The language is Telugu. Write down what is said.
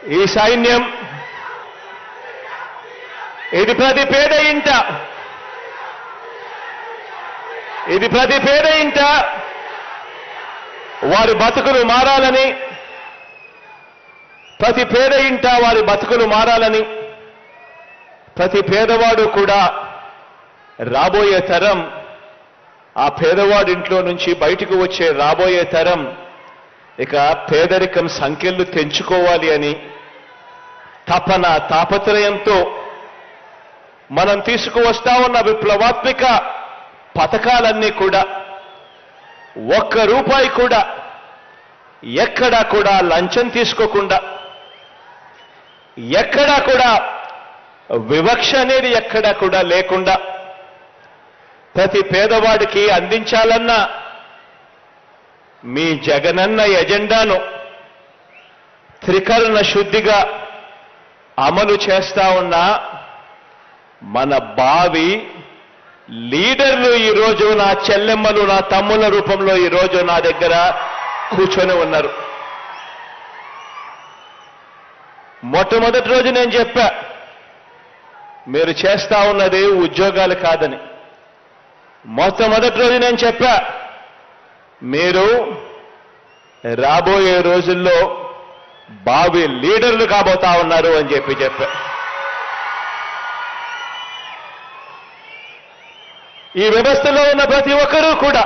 ఈ సైన్యం ఇది ప్రతి పేద ఇంట వారి బతుకులు మారాలని, ప్రతి పేద ఇంట వారి బతుకులు మారాలని, ప్రతి పేదవాడు కూడా రాబోయే తరం ఆ పేదవాడి ఇంట్లో నుంచి బయటకు వచ్చే రాబోయే తరం ఇక పేదరికం సంఖ్యలు తెంచుకోవాలి అని తపన తాపత్రయంతో మనం తీసుకువస్తా ఉన్న విప్లవాత్మక పథకాలన్నీ కూడా ఒక్క రూపాయి కూడా ఎక్కడా కూడా లంచం తీసుకోకుండా, ఎక్కడా కూడా వివక్ష అనేది ఎక్కడా కూడా లేకుండా ప్రతి పేదవాడికి అందించాలన్న మీ జగనన్న ఎజెండాను త్రికరణ శుద్ధిగా అమలు చేస్తా ఉన్న మన భావి లీడర్లు ఈరోజు నా చెల్లెమ్మలు, నా తమ్ముల రూపంలో ఈరోజు నా దగ్గర కూర్చొని ఉన్నారు. మొట్టమొదటి రోజు నేను చెప్పా, మీరు చేస్తా ఉన్నది ఉద్యోగాలు కాదని. మొట్టమొదటి రోజు నేను చెప్పా, మీరు రాబోయే రోజుల్లో భావి లీడర్లు కాబోతా ఉన్నారు అని చెప్పా. ఈ వ్యవస్థలో ఉన్న ప్రతి ఒక్కరూ కూడా